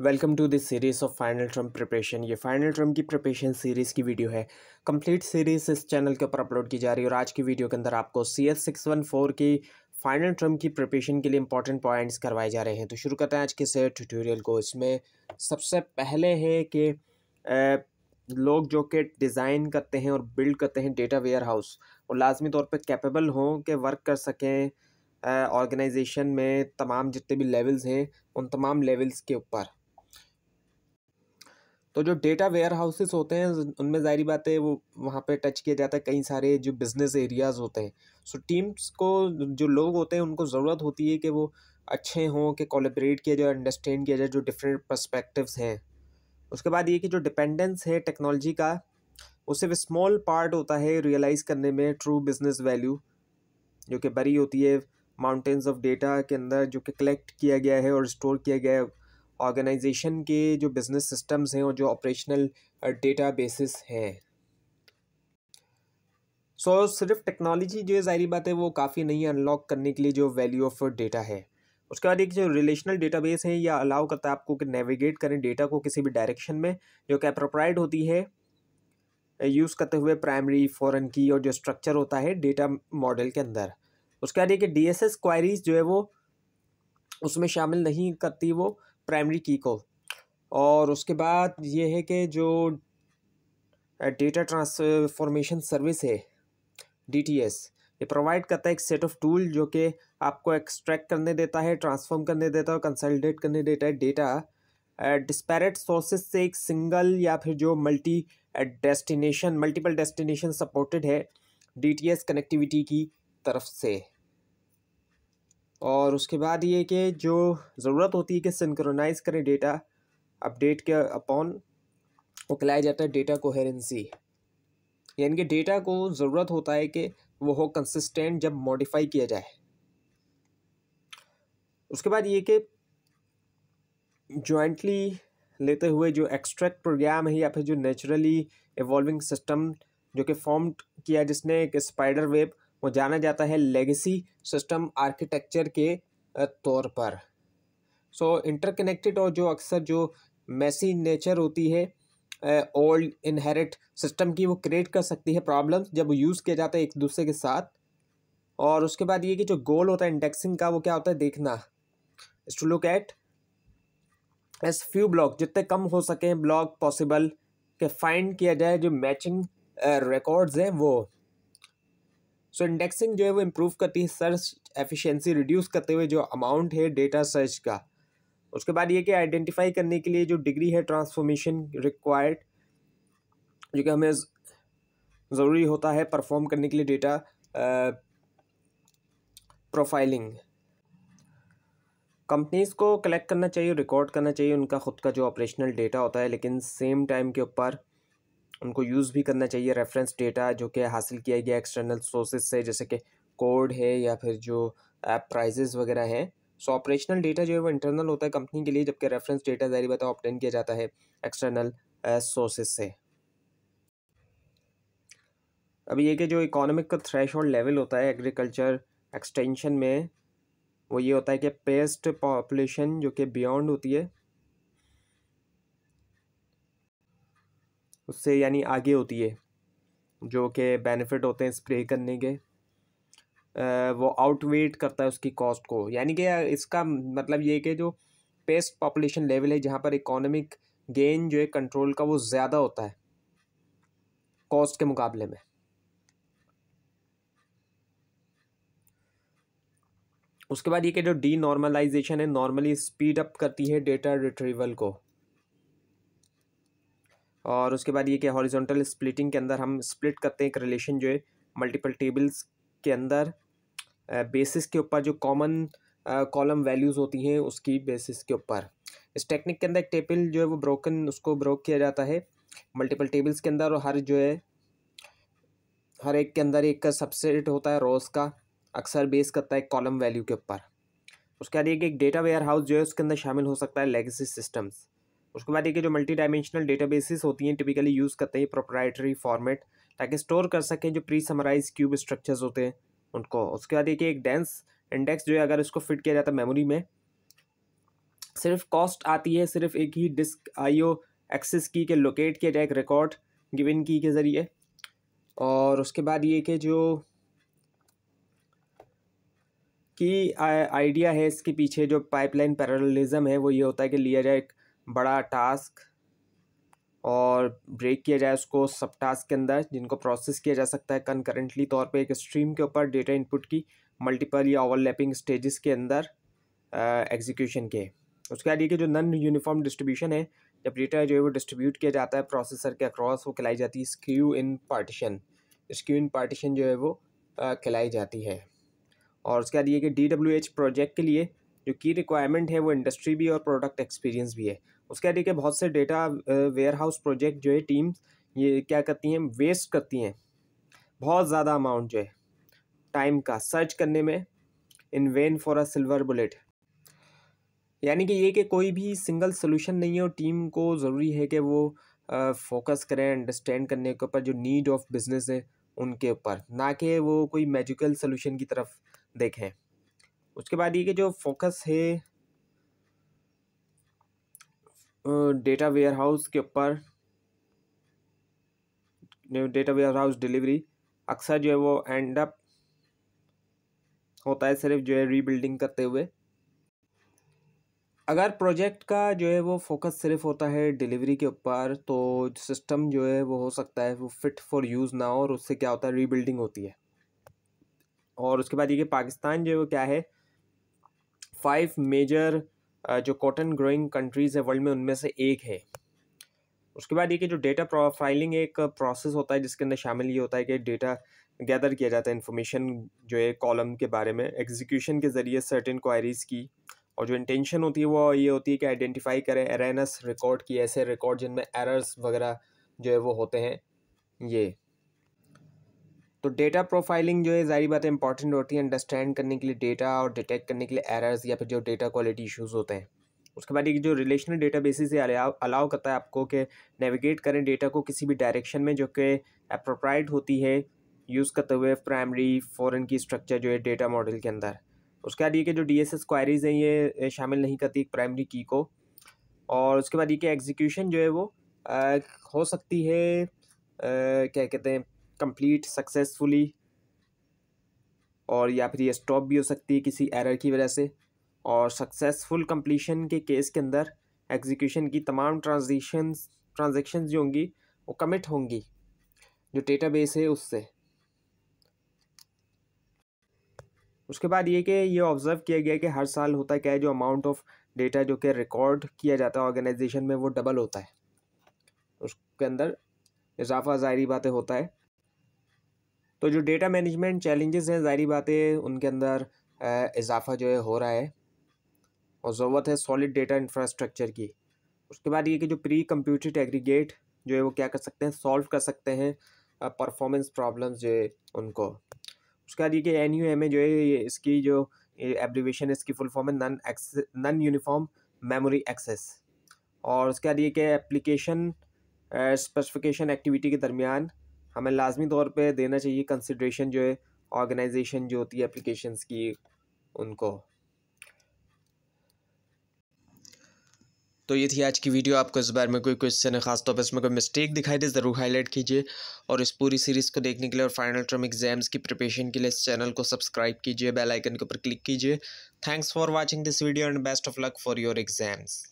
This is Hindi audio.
Welcome to this series of final term preparation. ये फाइनल टर्म की प्रिपरेशन सीरीज़ की वीडियो है। कंप्लीट सीरीज़ इस चैनल के ऊपर अपलोड की जा रही है और आज की वीडियो के अंदर आपको CS614 की फाइनल टर्म की प्रिपरेशन के लिए इंपॉर्टेंट पॉइंट्स करवाए जा रहे हैं। तो शुरू करते हैं आज के इस ट्यूटोरियल को। इसमें सबसे पहले है कि लोग जो कि डिज़ाइन करते हैं और बिल्ड करते हैं डेटा वेयर हाउस, वो लाजमी तौर पर कैपेबल हों कि वर्क कर सकें ऑर्गेनाइजेशन में तमाम जितने भी लेवल्स हैं उन तमाम लेवल्स के ऊपर। तो जो डेटा वेयर हाउसेस होते हैं उनमें ज़ाहिरी बात है वो वहाँ पे टच किया जाता है कई सारे जो बिज़नेस एरियाज़ होते हैं। सो टीम्स को जो लोग होते हैं उनको ज़रूरत होती है कि वो अच्छे हों, कि कोलैबोरेट किया जाए, अंडरस्टैंड किया जाए जो डिफरेंट पर्सपेक्टिव्स हैं। उसके बाद ये कि जो डिपेंडेंस है टेक्नोलॉजी का वो सिर्फ स्मॉल पार्ट होता है रियलाइज़ करने में ट्रू बिज़नेस वैल्यू जो कि बड़ी होती है माउंटेन्स ऑफ डेटा के अंदर जो कि कलेक्ट किया गया है और स्टोर किया गया है ऑर्गेनाइजेशन के जो बिज़नेस सिस्टम्स हैं और जो ऑपरेशनल डेटा बेसिस हैं। सो सिर्फ टेक्नोलॉजी जो है ज़ाहिर बात है वो काफ़ी नहीं है अनलॉक करने के लिए जो वैल्यू ऑफ डेटा है। उसके बाद एक जो रिलेशनल डेटाबेस है यह अलाउ करता है आपको कि नेविगेट करें डेटा को किसी भी डायरेक्शन में जो कि अप्रोप्राइड होती है यूज़ करते हुए प्राइमरी फॉरेन की और जो स्ट्रक्चर होता है डेटा मॉडल के अंदर। उसके बाद ये कि DSS क्वायरीज जो है वो उसमें शामिल नहीं करती वो प्राइमरी की को। और उसके बाद ये है कि जो डेटा ट्रांसफॉर्मेशन सर्विस है DTS, ये प्रोवाइड करता है एक सेट ऑफ टूल जो कि आपको एक्सट्रैक्ट करने देता है, ट्रांसफॉर्म करने देता है और कंसोलिडेट करने देता है डेटा डिस्पैरेट सोर्सेज से एक सिंगल या फिर जो मल्टीपल डेस्टिनेशन सपोर्टेड है DTS कनेक्टिविटी की तरफ से। और उसके बाद ये कि जो ज़रूरत होती है कि सिंक्रोनाइज करें डेटा अपडेट के अपॉन वो कहलाया जाता है डेटा कोहेरेंसी, यानी कि डेटा को ज़रूरत होता है कि वो हो कंसिस्टेंट जब मॉडिफाई किया जाए। उसके बाद ये कि जॉइंटली लेते हुए जो एक्सट्रैक्ट प्रोग्राम है या फिर जो नेचुरली इवॉल्विंग सिस्टम जो कि फॉर्म किया जिसने एक स्पाइडर वेब, वो जाना जाता है लेगेसी सिस्टम आर्किटेक्चर के तौर पर। सो इंटरकनेक्टेड और जो अक्सर जो मैसी नेचर होती है ओल्ड इनहेरिट सिस्टम की, वो क्रिएट कर सकती है प्रॉब्लम्स जब वो यूज़ किया जाता है एक दूसरे के साथ। और उसके बाद ये कि जो गोल होता है इंडेक्सिंग का वो क्या होता है देखना, is to look at as few block, जितने कम हो सके ब्लॉक पॉसिबल के फाइंड किया जाए जो मैचिंग रिकॉर्ड्स हैं वो। सो इंडेक्सिंग जो है वो इम्प्रूव करती है सर्च एफिशिएंसी रिड्यूस करते हुए जो अमाउंट है डेटा सर्च का। उसके बाद ये कि आइडेंटिफाई करने के लिए जो डिग्री है ट्रांसफॉर्मेशन रिक्वायर्ड जो कि हमें ज़रूरी होता है परफॉर्म करने के लिए डेटा प्रोफाइलिंग। कंपनीज़ को कलेक्ट करना चाहिए, रिकॉर्ड करना चाहिए उनका ख़ुद का जो ऑपरेशनल डेटा होता है, लेकिन सेम टाइम के ऊपर उनको यूज़ भी करना चाहिए रेफरेंस डेटा जो कि हासिल किया गया एक्सटर्नल सोर्सेज से, जैसे कि कोड है या फिर जो ऐप प्राइजेज़ वगैरह हैं। सो ऑपरेशनल डेटा जो है वो इंटरनल होता है कंपनी के लिए, जबकि रेफरेंस डेटा ज़ाहिर बात है ऑब्टेन किया जाता है एक्सटर्नल सोर्सेज से। अभी ये कि जो इकोनॉमिक का थ्रेशोल्ड लेवल होता है एग्रीकल्चर एक्सटेंशन में, वो ये होता है कि पेस्ट पॉपुलेशन जो कि बियॉन्ड होती है उससे यानी आगे होती है, जो कि बेनिफिट होते हैं स्प्रे करने के, वो आउटवेट करता है उसकी कॉस्ट को। यानी कि इसका मतलब ये कि जो पेस्ट पॉपुलेशन लेवल है जहाँ पर इकोनॉमिक गेन जो है कंट्रोल का वो ज़्यादा होता है कॉस्ट के मुकाबले में। उसके बाद ये कि जो डी नॉर्मलाइजेशन है नॉर्मली स्पीड अप करती है डेटा रिट्रीवल को। और उसके बाद ये कि हॉरिजॉन्टल स्प्लिटिंग के अंदर हम स्प्लिट करते हैं एक रिलेशन जो है मल्टीपल टेबल्स के अंदर बेसिस के ऊपर जो कॉमन कॉलम वैल्यूज़ होती हैं उसकी बेसिस के ऊपर। इस टेक्निक के अंदर एक टेबल जो है वो उसको ब्रोक किया जाता है मल्टीपल टेबल्स के अंदर, और हर एक के अंदर एक सबसेट होता है रोज़ का, अक्सर बेस करता है कॉलम वैल्यू के ऊपर। उसके बाद एक डेटा वेयर हाउस जो है उसके अंदर शामिल हो सकता है लेगेसी सिस्टम्स। उसके बाद जो मल्टी डायमेंशनल डेटाबेसेस होती हैं टिपिकली यूज़ करते हैं प्रोप्राइटरी फॉर्मेट ताकि स्टोर कर सकें जो प्री समराइज क्यूब स्ट्रक्चर्स होते हैं उनको। उसके बाद एक डेंस इंडेक्स जो है अगर इसको फिट किया जाता है मेमोरी में सिर्फ कॉस्ट आती है सिर्फ एक ही डिस्क IO एक्सेस की के लोकेट किया जाए एक रिकॉर्ड गिवन की के ज़रिए। और उसके बाद ये कि जो की आइडिया है इसके पीछे जो पाइपलाइन पैरेललिज्म है वो ये होता है कि लिया जाए एक बड़ा टास्क और ब्रेक किया जाए उसको सब टास्क के अंदर, जिनको प्रोसेस किया जा सकता है कंकरेंटली तौर पे एक स्ट्रीम के ऊपर डेटा इनपुट की मल्टीपल या ओवरलैपिंग स्टेजेस के अंदर एग्जीक्यूशन के। उसके बाद ये कि जो नॉन यूनिफॉर्म डिस्ट्रीब्यूशन है, जब डेटा जो है वो डिस्ट्रीब्यूट किया जाता है प्रोसेसर के अक्रॉस, वो कहलाई जाती है स्क्यू इन पार्टीशन। स्क्यू इन पार्टीशन जो है वो कहलाई जाती है। और उसके बाद ये कि DWH प्रोजेक्ट के लिए जो की रिक्वायरमेंट है वो इंडस्ट्री भी और प्रोडक्ट एक्सपीरियंस भी है। उसके बाद ये कि बहुत से डेटा वेयर हाउस प्रोजेक्ट जो है टीम्स ये क्या करती हैं, वेस्ट करती हैं बहुत ज़्यादा अमाउंट जो है टाइम का सर्च करने में, in vain for a silver bullet. यानी कि ये कि कोई भी सिंगल सोल्यूशन नहीं है और टीम को ज़रूरी है कि वो फोकस करें अंडरस्टैंड करने के ऊपर जो नीड ऑफ बिजनेस है उनके ऊपर, ना कि वो कोई मैजिकल सोल्यूशन की तरफ देखें। उसके बाद ये कि जो फोकस है डेटा वेयर हाउस के ऊपर, डेटा वेयर हाउस डिलीवरी अक्सर जो है वो एंड अप होता है सिर्फ जो है रीबिल्डिंग करते हुए। अगर प्रोजेक्ट का जो है वो फोकस सिर्फ होता है डिलीवरी के ऊपर तो सिस्टम जो है वो हो सकता है वो फिट फॉर यूज़ ना हो और उससे क्या होता है रीबिल्डिंग होती है। और उसके बाद ये कि पाकिस्तान जो है वो क्या है 5 मेजर जो कॉटन ग्रोइंग कंट्रीज़ है वर्ल्ड में उनमें से एक है। उसके बाद ये कि जो डेटा प्रोफाइलिंग एक प्रोसेस होता है जिसके अंदर शामिल ये होता है कि डेटा गैदर किया जाता है इन्फॉर्मेशन जो है कॉलम के बारे में एग्जीक्यूशन के ज़रिए सर्टेन क्वायरीज़ की। और जो इंटेंशन होती है वो ये होती है कि आइडेंटिफाई करें एररनेस रिकॉर्ड की, ऐसे रिकॉर्ड जिनमें एरर्स वगैरह जो है वो होते हैं। ये तो डेटा प्रोफाइलिंग जो है ज़ाहिर बात है इंपॉर्टेंट होती है अंडरस्टैंड करने के लिए डेटा और डिटेक्ट करने के लिए एरर्स या फिर जो डेटा क्वालिटी इश्यूज़ होते हैं। उसके बाद एक जो रिलेशनल डेटाबेसिस से अलाउ करता है आपको कि नेविगेट करें डेटा को किसी भी डायरेक्शन में जो कि अप्रोप्राइट होती है यूज़ करते हुए प्राइमरी फॉरेन की स्ट्रक्चर जो है डेटा मॉडल के अंदर। उसके बाद ये कि जो DSS क्वायरीज़ हैं ये शामिल नहीं करती प्राइमरी की को। और उसके बाद ये कि एग्जीक्यूशन जो है वो हो सकती है क्या कहते हैं कंप्लीट सक्सेसफुली, और या फिर ये स्टॉप भी हो सकती है किसी एरर की वजह से। और सक्सेसफुल कंप्लीशन के केस के अंदर एग्जीक्यूशन की तमाम ट्रांजेक्शन्स जो होंगी वो कमिट होंगी जो डेटाबेस है उससे। उसके बाद ये कि ये ऑब्ज़र्व किया गया कि हर साल होता क्या है जो अमाउंट ऑफ डेटा जो कि रिकॉर्ड किया जाता है ऑर्गेनाइजेशन में वो डबल होता है, उसके अंदर इजाफा ज़ाहिरी बातें होता है। तो जो डेटा मैनेजमेंट चैलेंजेस हैं ज़ाहिरी बातें उनके अंदर इजाफा जो है हो रहा है और ज़रूरत है सॉलिड डेटा इंफ्रास्ट्रक्चर की। उसके बाद ये कि जो प्री कंप्यूटेड एग्रीगेट जो है वो क्या कर सकते हैं सॉल्व कर सकते हैं परफॉर्मेंस प्रॉब्लम्स जो है उनको। उसके बाद ये कि NUMA जो है ये इसकी जो एब्रीवेशन है इसकी फुल फॉर्म है नॉन यूनिफॉर्म मेमोरी एक्सेस। और उसके बाद ये कि एप्लीकेशन स्पेसिफिकेशन एक्टिविटी के दरमियान हमें लाजमी तौर पे देना चाहिए कंसिड्रेशन जो है ऑर्गेनाइजेशन जो होती है एप्लीकेशंस की उनको। तो ये थी आज की वीडियो। आपको इस बारे में कोई क्वेश्चन है खास तौर पर इसमें कोई मिस्टेक दिखाई दे ज़रूर हाईलाइट कीजिए। और इस पूरी सीरीज़ को देखने के लिए और फाइनल टर्म एग्जाम्स की प्रिपरेशन के लिए इस चैनल को सब्सक्राइब कीजिए, बेल आइकन के ऊपर क्लिक कीजिए। Thanks for watching this video and best of luck for your exams.